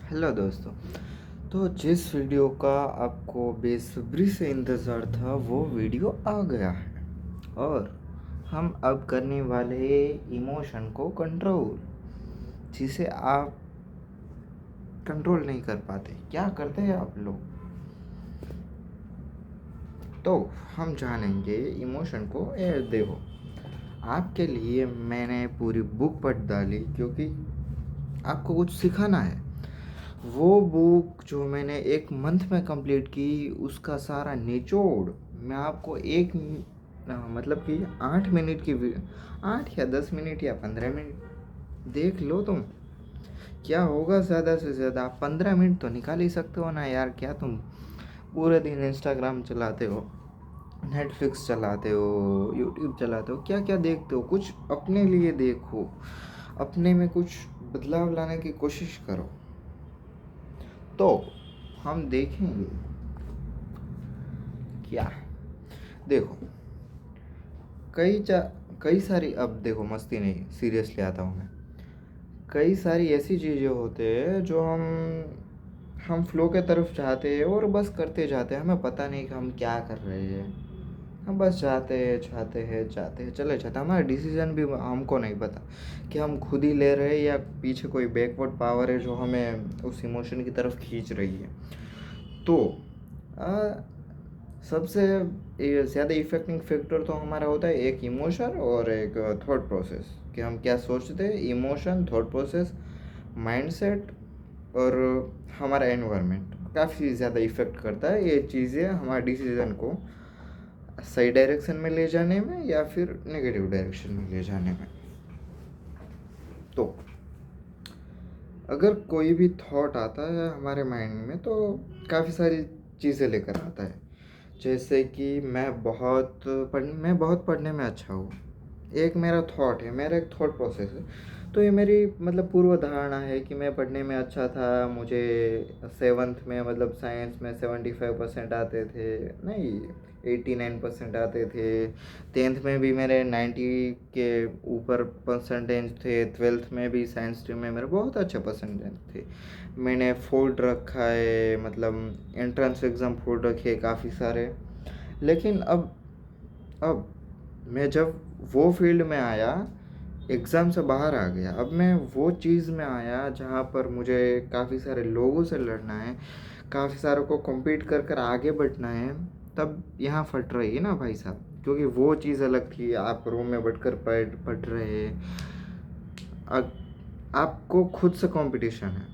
Hello दोस्तों। तो जिस वीडियो का आपको बेसब्री से इंतज़ार था वो वीडियो आ गया है और हम अब करने वाले इमोशन को कंट्रोल, जिसे आप कंट्रोल नहीं कर पाते। क्या करते हैं आप लोग? तो हम जानेंगे इमोशन को। देखो, आपके लिए मैंने पूरी बुक पढ़ डाली क्योंकि आपको कुछ सिखाना है। वो बुक जो मैंने 1 मंथ में कंप्लीट की, उसका सारा निचोड़ मैं आपको मतलब कि 8 मिनट की 8 या 10 मिनट या 15 मिनट देख लो तुम। क्या होगा ज़्यादा से ज़्यादा? आप 15 मिनट तो निकाल ही सकते हो ना यार। क्या तुम पूरे दिन इंस्टाग्राम चलाते हो, नेटफ्लिक्स चलाते हो, यूट्यूब चलाते हो? क्या क्या देखते हो? कुछ अपने लिए देखो, अपने में कुछ बदलाव लाने की कोशिश करो। तो हम देखेंगे क्या। देखो, कई सारी, अब देखो मस्ती नहीं, सीरियसली आता हूँ मैं। कई सारी ऐसी चीज़ें होते हैं जो हम फ्लो के तरफ जाते हैं और बस करते जाते हैं। हमें पता नहीं कि हम क्या कर रहे हैं। हम बस जाते हैं चले जाते हैं। हमारा डिसीजन भी हमको नहीं पता कि हम खुद ही ले रहे हैं या पीछे कोई बैकवर्ड पावर है जो हमें उस इमोशन की तरफ खींच रही है। तो आ, सबसे ज़्यादा इफेक्टिंग फैक्टर तो हमारा होता है एक इमोशन और एक थॉट प्रोसेस, कि हम क्या सोचते हैं। इमोशन, थॉट प्रोसेस, माइंडसेट और हमारा एनवायरनमेंट काफ़ी ज़्यादा इफ़ेक्ट करता है। ये चीज़ें हमारे डिसीज़न को सही डायरेक्शन में ले जाने में या फिर नेगेटिव डायरेक्शन में ले जाने में। तो अगर कोई भी थॉट आता है हमारे माइंड में तो काफ़ी सारी चीज़ें लेकर आता है। जैसे कि मैं बहुत पढ़ने में अच्छा हूँ, एक मेरा थॉट है, मेरा एक थॉट प्रोसेस है। तो ये मेरी मतलब पूर्व धारणा है कि मैं पढ़ने में अच्छा था। मुझे 7th में मतलब साइंस में 75% आते थे, नहीं 89% आते थे। 10th में भी मेरे 90 के ऊपर परसेंटेज थे। 12th में भी साइंस स्ट्रीम में मेरे बहुत अच्छे परसेंटेज थे। मैंने फोल्ड रखा है, मतलब एंट्रेंस एग्ज़ाम फोल्ड रखे काफ़ी सारे। लेकिन अब मैं जब वो फील्ड में आया, एग्ज़ाम से बाहर आ गया, अब मैं वो चीज़ में आया जहाँ पर मुझे काफ़ी सारे लोगों से लड़ना है, काफ़ी सारों को कम्पीट कर कर आगे बढ़ना है। तब यहाँ फट रही है ना भाई साहब, क्योंकि वो चीज़ अलग थी। आप रूम में बैठकर पढ़ रहे हैं, आपको खुद से कंपटीशन है।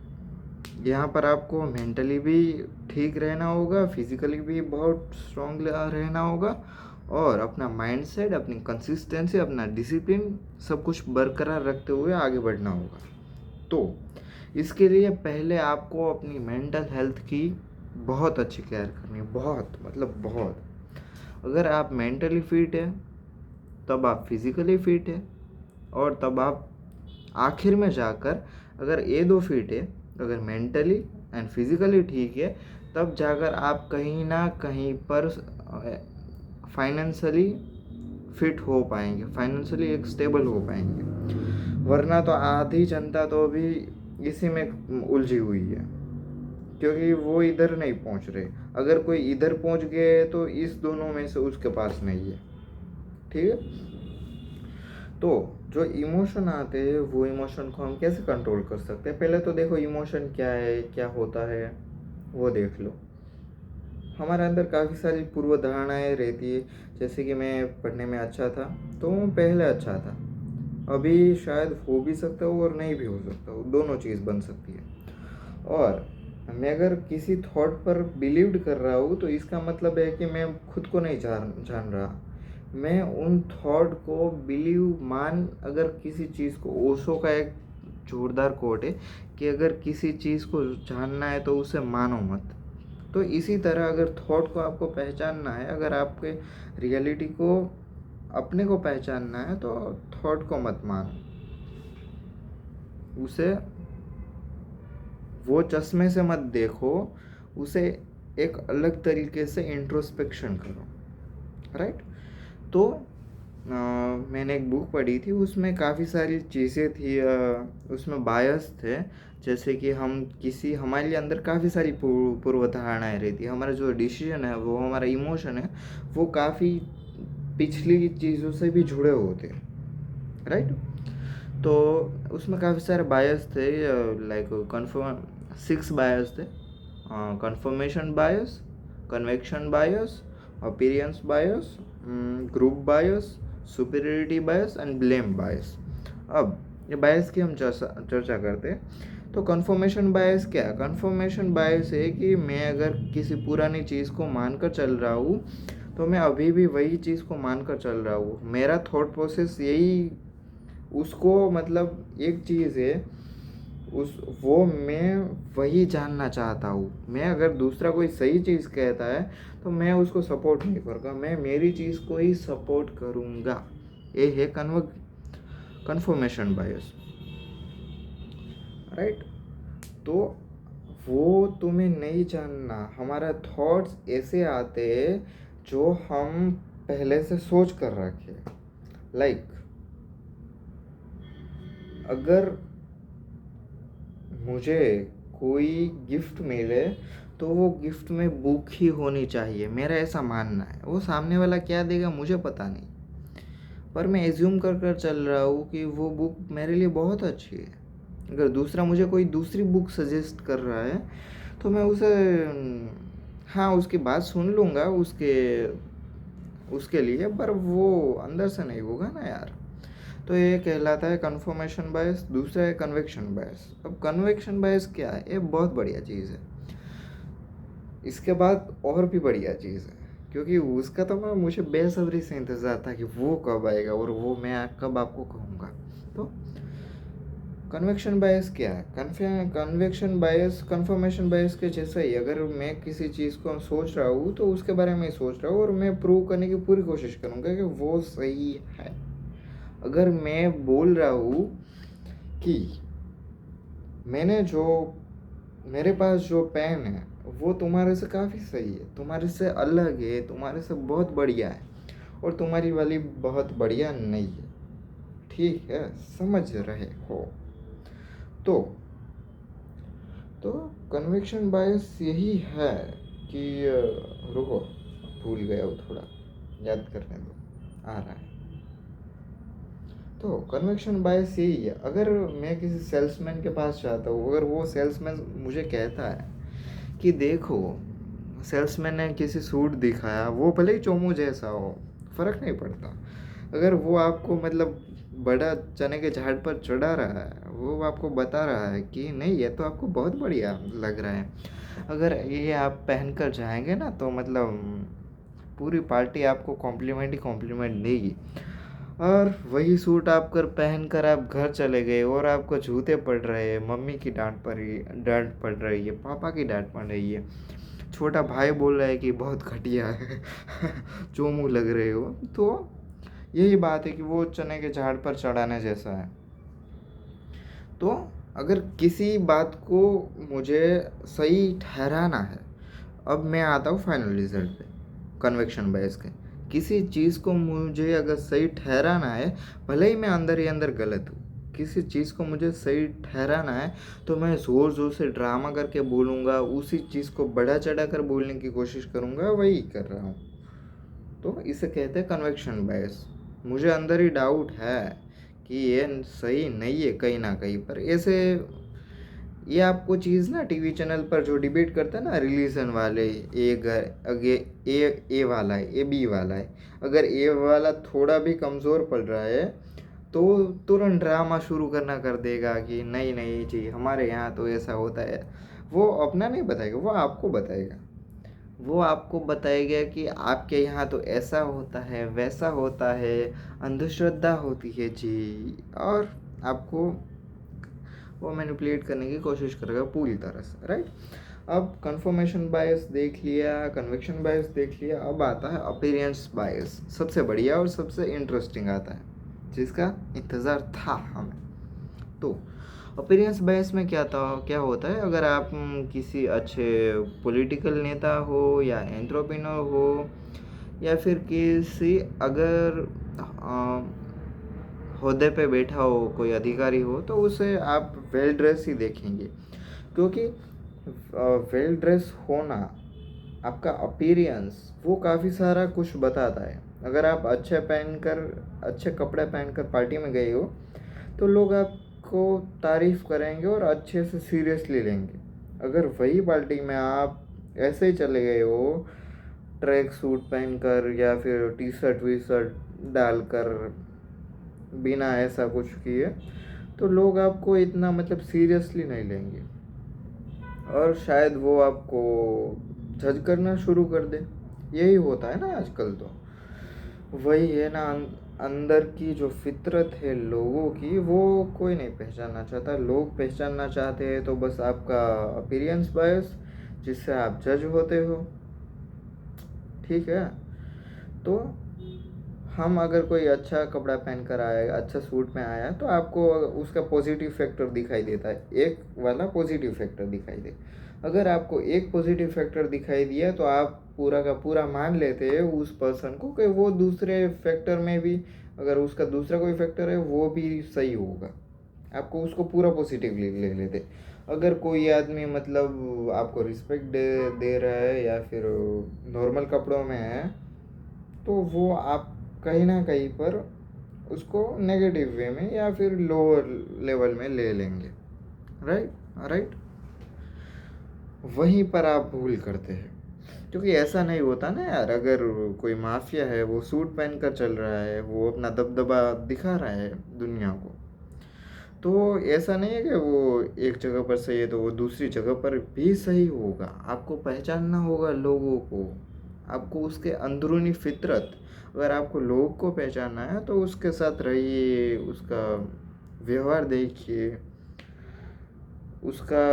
यहाँ पर आपको मेंटली भी ठीक रहना होगा, फिजिकली भी बहुत स्ट्रांग रहना होगा, और अपना माइंडसेट, अपनी कंसिस्टेंसी, अपना डिसिप्लिन सब कुछ बरकरार रखते हुए आगे बढ़ना होगा। तो इसके लिए पहले आपको अपनी मेंटल हेल्थ की बहुत अच्छी केयर करनी है, बहुत मतलब बहुत। अगर आप मेंटली फिट है तब आप फिजिकली फिट है, और तब आप आखिर में जाकर, अगर ये दो फिट है, अगर मेंटली एंड फिजिकली ठीक है, तब जाकर आप कहीं ना कहीं पर फाइनेंशियली फिट हो पाएंगे, फाइनेंशियली एक स्टेबल हो पाएंगे। वरना तो आधी जनता तो अभी इसी में उलझी हुई है, क्योंकि वो इधर नहीं पहुंच रहे। अगर कोई इधर पहुंच गए तो इस दोनों में से उसके पास नहीं है। ठीक है। तो जो इमोशन आते हैं वो इमोशन को हम कैसे कंट्रोल कर सकते हैं? पहले तो देखो इमोशन क्या है, क्या होता है, वो देख लो। हमारे अंदर काफ़ी सारी पूर्व धारणाएँ रहती है। जैसे कि मैं पढ़ने में अच्छा था, तो मैं पहले अच्छा था, अभी शायद हो भी सकता हूँ और नहीं भी हो सकता हूँ, दोनों चीज़ बन सकती है। और मैं अगर किसी थॉट पर बिलीव कर रहा हूँ तो इसका मतलब है कि मैं खुद को नहीं जान रहा। मैं उन थॉट को अगर किसी चीज़ को, ओशो का एक जोरदार कोट है कि अगर किसी चीज़ को जानना है तो उसे मानो मत। तो इसी तरह अगर थॉट को आपको पहचानना है, अगर आपके रियलिटी को अपने को पहचानना है, तो थॉट को मत मानो, उसे वो चश्मे से मत देखो, उसे एक अलग तरीके से इंट्रोस्पेक्शन करो। राइट। तो मैंने एक बुक पढ़ी थी, उसमें काफ़ी सारी चीज़ें थी, उसमें बायस थे। जैसे कि हमारे अंदर काफ़ी सारी पूर्व धारणाएं रहती है, हमारा जो डिसीजन है, वो हमारा इमोशन है, वो काफ़ी पिछली चीज़ों से भी जुड़े होते हैं, राइट। तो उसमें काफ़ी सारे बायस थे, लाइक कन्फर्म 6 बायस थे: confirmation bias, convection bias, appearance bias, group bias, superiority bias and blame bias. अब ये बायस की हम चर्चा करते हैं। तो कन्फर्मेशन बायस क्या है? कन्फर्मेशन बायस है कि मैं अगर किसी पुरानी चीज़ को मानकर चल रहा हूँ, तो मैं अभी भी वही चीज़ को मानकर चल रहा हूँ। मेरा थॉट प्रोसेस यही, उसको मतलब एक चीज़ है, उस वो मैं वही जानना चाहता हूँ। मैं अगर दूसरा कोई सही चीज़ कहता है तो मैं उसको सपोर्ट नहीं करूँगा, मैं मेरी चीज़ को ही सपोर्ट करूँगा। ये है कन्फर्मेशन बायस, राइट। तो वो तुम्हें नहीं जानना, हमारा थॉट्स ऐसे आते हैं जो हम पहले से सोच कर रखे। लाइक अगर मुझे कोई गिफ्ट मिले तो वो गिफ्ट में बुक ही होनी चाहिए, मेरा ऐसा मानना है। वो सामने वाला क्या देगा मुझे पता नहीं, पर मैं एज्यूम कर कर चल रहा हूँ कि वो बुक मेरे लिए बहुत अच्छी है। अगर दूसरा मुझे कोई दूसरी बुक सजेस्ट कर रहा है तो मैं उसे, हाँ, उसकी बात सुन लूँगा उसके लिए, पर वो अंदर से नहीं होगा ना यार। तो ये कहलाता है कन्फर्मेशन बायस। दूसरा है कन्वेक्शन बायस। अब कन्वेक्शन बायस क्या है? ये बहुत बढ़िया चीज़ है। इसके बाद और भी बढ़िया चीज़ है, क्योंकि उसका तो मुझे बेसब्री से इंतज़ार था कि वो कब आएगा और वो मैं कब आपको कहूँगा। तो कन्वेक्शन बायस क्या है? कन्वेक्शन बायस कन्फर्मेशन बायस के जैसा ही। अगर मैं किसी चीज़ को सोच रहा हूँ तो उसके बारे में सोच रहा हूँ और मैं प्रूव करने की पूरी कोशिश करूँगा कि वो सही है। अगर मैं बोल रहा हूँ कि मेरे पास जो पेन है वो तुम्हारे से काफ़ी सही है, तुम्हारे से अलग है, तुम्हारे से बहुत बढ़िया है, और तुम्हारी वाली बहुत बढ़िया नहीं है, ठीक है, समझ रहे हो? तो कन्वेक्शन बायस यही है कि रुको, भूल गया हूँ, थोड़ा याद करने दो, आ रहा है। तो कन्वेक्शन बायस यही है। अगर मैं किसी सेल्समैन के पास जाता हूँ, अगर वो सेल्समैन मुझे कहता है कि देखो, सेल्समैन ने किसी सूट दिखाया, वो भले ही चोमू जैसा हो, फ़र्क नहीं पड़ता। अगर वो आपको मतलब बड़ा चने के झाड़ पर चढ़ा रहा है, वो आपको बता रहा है कि नहीं, ये तो आपको बहुत बढ़िया लग रहा है, अगर ये आप पहन कर जाएंगे ना तो मतलब पूरी पार्टी आपको कॉम्प्लीमेंट ही कॉम्प्लीमेंट देगी। और वही सूट आप पहन कर आप घर चले गए और आपको जूते पड़ रहे हैं, मम्मी की डांट पड़ रही है, पापा की डांट पड़ रही है, छोटा भाई बोल रहा है कि बहुत घटिया है चोमू लग रहे हो, तो यही बात है कि वो चने के झाड़ पर चढ़ाने जैसा है। तो अगर किसी बात को मुझे सही ठहराना है, अब मैं आता हूँ फाइनल रिजल्ट पे, कन्वेक्शन बायस के। किसी चीज़ को मुझे अगर सही ठहराना है, भले ही मैं अंदर ही अंदर गलत हूँ, किसी चीज़ को मुझे सही ठहराना है तो मैं ज़ोर ज़ोर से ड्रामा करके बोलूँगा, उसी चीज़ को बढ़ा चढ़ा कर बोलने की कोशिश करूँगा, वही कर रहा हूँ। तो इसे कहते हैं कन्वेक्शन बायस। मुझे अंदर ही डाउट है कि ये सही नहीं है कहीं ना कहीं पर। ऐसे ये आपको चीज़ ना टीवी चैनल पर जो डिबेट करता है ना, रिलीजन वाले, ए वाला है, ए बी वाला है, अगर ए वाला थोड़ा भी कमज़ोर पड़ रहा है तो तुरंत ड्रामा शुरू करना कर देगा कि नहीं नहीं जी, हमारे यहाँ तो ऐसा होता है। वो अपना नहीं बताएगा, वो आपको बताएगा कि आपके यहाँ तो ऐसा होता है, वैसा होता है, अंधश्रद्धा होती है जी, और आपको वो मैनिपुलेट करने की कोशिश करेगा पूरी तरह से, राइट। अब कन्फर्मेशन बायस देख लिया, कन्विक्शन बायस देख लिया, अब आता है अपीयरेंस बायस। सबसे बढ़िया और सबसे इंटरेस्टिंग आता है, जिसका इंतज़ार था हमें। तो अपीयरेंस बायस में क्या होता है? अगर आप किसी अच्छे पॉलिटिकल नेता हो या एंट्रप्रेन्योर हो या फिर किसी अगर ओहदे पे बैठा हो, कोई अधिकारी हो, तो उसे आप वेल ड्रेस ही देखेंगे, क्योंकि वेल ड्रेस होना, आपका अपीयरेंस वो काफ़ी सारा कुछ बताता है। अगर आप अच्छे कपड़े पहनकर पार्टी में गए हो, तो लोग आपको तारीफ़ करेंगे और अच्छे से सीरियसली लेंगे। अगर वही पार्टी में आप ऐसे ही चले गए हो, ट्रैक सूट पहनकर या फिर टी शर्ट वी शर्ट डालकर, बिना ऐसा कुछ किए, तो लोग आपको इतना मतलब सीरियसली नहीं लेंगे और शायद वो आपको जज करना शुरू कर दे। यही होता है ना आजकल। तो वही है ना, अंदर की जो फितरत है लोगों की, वो कोई नहीं पहचानना चाहता। लोग पहचानना चाहते हैं तो बस आपका अपीयरेंस बायस, जिससे आप जज होते हो। ठीक है, तो हम अगर कोई अच्छा कपड़ा पहन कर आया, अच्छा सूट में आया, तो आपको उसका पॉजिटिव फैक्टर दिखाई देता है, एक वाला पॉजिटिव फैक्टर दिखाई दे। अगर आपको एक पॉजिटिव फैक्टर दिखाई दिया, तो आप पूरा का पूरा मान लेते हैं उस पर्सन को कि वो दूसरे फैक्टर में भी, अगर उसका दूसरा कोई फैक्टर है वो भी सही होगा, आपको उसको पूरा पॉजिटिवली ले लेते। अगर कोई आदमी मतलब आपको रिस्पेक्ट दे रहा है या फिर नॉर्मल कपड़ों में है, तो वो आप कहीं ना कहीं पर उसको नेगेटिव वे में या फिर लोअर लेवल में ले लेंगे। Right, right. वहीं पर आप भूल करते हैं, क्योंकि ऐसा नहीं होता ना यार। अगर कोई माफिया है, वो सूट पहन कर चल रहा है, वो अपना दबदबा दिखा रहा है दुनिया को, तो ऐसा नहीं है कि वो एक जगह पर सही है तो वो दूसरी जगह पर भी सही होगा। आपको पहचानना होगा लोगों को, आपको उसके अंदरूनी फितरत। अगर आपको लोग को पहचानना है तो उसके साथ रहिए, उसका व्यवहार देखिए, उसका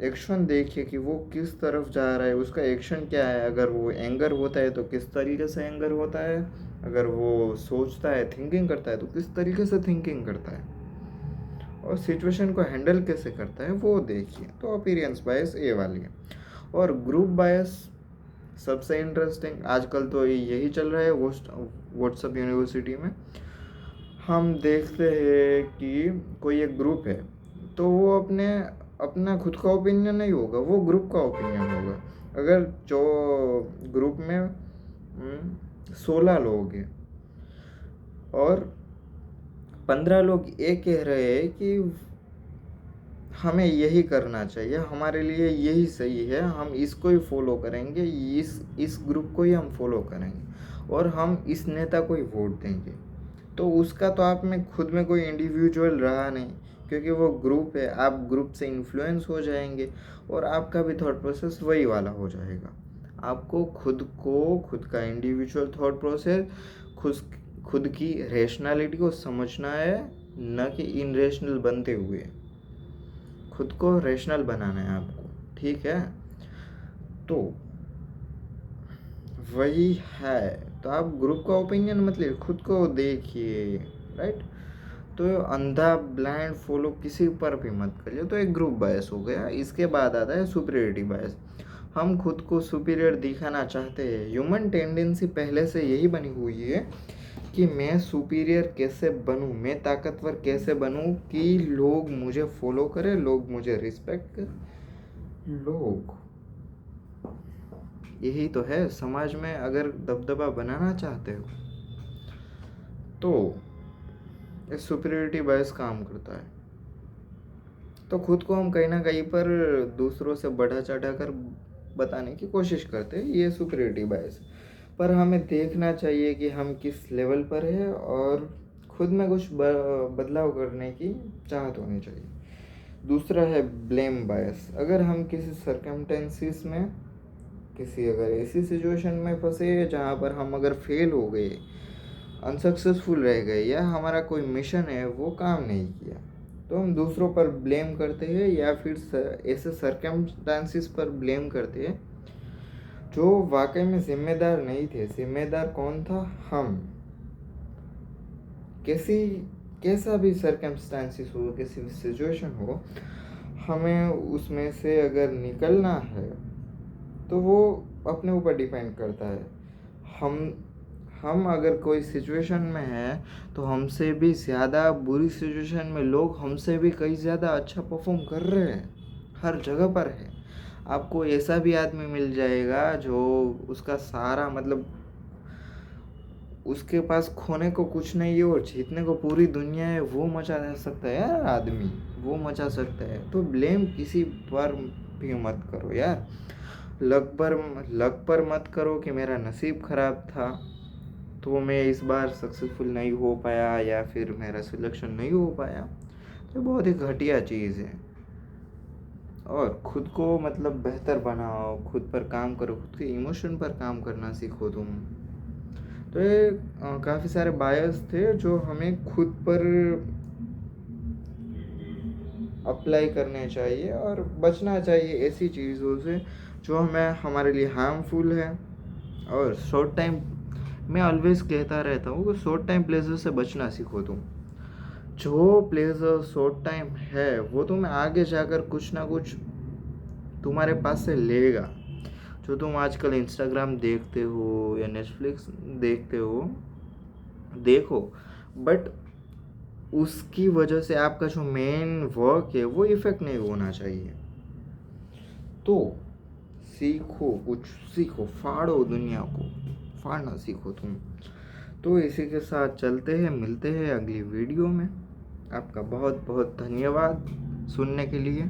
एक्शन देखिए कि वो किस तरफ जा रहा है, उसका एक्शन क्या है। अगर वो एंगर होता है तो किस तरीके से एंगर होता है, अगर वो सोचता है, थिंकिंग करता है, तो किस तरीके से थिंकिंग करता है, और सिचुएशन को हैंडल कैसे करता है वो देखिए। तो अपीयरेंस बायस ये वाली है। और ग्रुप बायस सबसे इंटरेस्टिंग आजकल तो यही चल रहा है व्हाट्सएप यूनिवर्सिटी में। हम देखते हैं कि कोई एक ग्रुप है, तो वो अपना खुद का ओपिनियन नहीं होगा, वो ग्रुप का ओपिनियन होगा। अगर जो ग्रुप में 16 लोग हैं और 15 लोग ये कह रहे हैं कि हमें यही करना चाहिए, हमारे लिए यही सही है, हम इसको ही फॉलो करेंगे, इस ग्रुप को ही हम फॉलो करेंगे और हम इस नेता को ही वोट देंगे, तो उसका तो आप में खुद में कोई इंडिविजुअल रहा नहीं, क्योंकि वो ग्रुप है। आप ग्रुप से इन्फ्लुएंस हो जाएंगे और आपका भी थॉट प्रोसेस वही वाला हो जाएगा। आपको खुद का इंडिविजुअल थॉट प्रोसेस, खुद खुद की रेशनैलिटी को समझना है, न कि इनरेशनल बनते हुए। खुद को रेशनल बनाना है आपको। ठीक है, तो वही है। तो आप ग्रुप का ओपिनियन मत लीजिए, खुद को देखिए। राइट, तो अंधा ब्लाइंड फॉलो किसी पर भी मत करिए। तो एक ग्रुप बायस हो गया। इसके बाद आता है सुपीरियरिटी बायस। हम खुद को सुपीरियर दिखाना चाहते हैं। ह्यूमन टेंडेंसी पहले से यही बनी हुई है कि मैं सुपीरियर कैसे बनूं, मैं ताकतवर कैसे बनूं कि लोग मुझे फॉलो करें, लोग मुझे रिस्पेक्ट करें। लोग, यही तो है समाज में। अगर दबदबा बनाना चाहते हो तो इस सुपीरियरिटी बायस काम करता है। तो खुद को हम कहीं ना कहीं पर दूसरों से बढ़ा चढ़ा कर बताने की कोशिश करते हैं, ये सुपीरियरिटी बायस। पर हमें देखना चाहिए कि हम किस लेवल पर है और खुद में कुछ बदलाव करने की चाहत होनी चाहिए। दूसरा है ब्लेम बायस। अगर हम किसी सर्कमटेंसेस में, किसी अगर ऐसी सिचुएशन में फंसे जहाँ पर हम अगर फेल हो गए, अनसक्सेसफुल रह गए, या हमारा कोई मिशन है वो काम नहीं किया, तो हम दूसरों पर ब्लेम करते हैं या फिर ऐसे सर्कमस्टांसिस पर ब्लेम करते हैं जो वाकई में जिम्मेदार नहीं थे। जिम्मेदार कौन था? हम। कैसा भी सर्कमस्टांसिस हो, किसी भी सिचुएशन हो, हमें उसमें से अगर निकलना है तो वो अपने ऊपर डिपेंड करता है। हम हम अगर कोई सिचुएशन में हैं तो हमसे भी ज़्यादा बुरी सिचुएशन में लोग हमसे भी कहीं ज़्यादा अच्छा परफॉर्म कर रहे हैं, हर जगह पर है। आपको ऐसा भी आदमी मिल जाएगा जो उसका सारा मतलब उसके पास खोने को कुछ नहीं है और जीतने को पूरी दुनिया है, वो मचा सकता है यार आदमी, वो मचा सकता है। तो ब्लेम किसी पर भी मत करो यार, लक पर मत करो कि मेरा नसीब खराब था तो मैं इस बार सक्सेसफुल नहीं हो पाया या फिर मेरा सिलेक्शन नहीं हो पाया। तो बहुत ही घटिया चीज़ है। और खुद को मतलब बेहतर बनाओ, खुद पर काम करो, खुद के इमोशन पर काम करना सीखो तुम। तो ये काफ़ी सारे बायस थे जो हमें खुद पर अप्लाई करने चाहिए और बचना चाहिए ऐसी चीज़ों से जो हमें हमारे लिए हार्मफुल है। और शॉर्ट टाइम, मैं ऑलवेज कहता रहता हूँ कि शॉर्ट टाइम प्लेजर से बचना सीखो तुम। जो प्लेजर शॉर्ट टाइम है वो तुम्हें आगे जाकर कुछ ना कुछ तुम्हारे पास से लेगा। जो तुम आजकल इंस्टाग्राम देखते हो या नेटफ्लिक्स देखते हो, देखो, बट उसकी वजह से आपका जो मेन वर्क है वो इफेक्ट नहीं होना चाहिए। तो सीखो, कुछ सीखो, फाड़ो दुनिया को, फाड़ना सीखो तुम। तो इसी के साथ चलते हैं, मिलते हैं अगली वीडियो में। आपका बहुत बहुत धन्यवाद सुनने के लिए।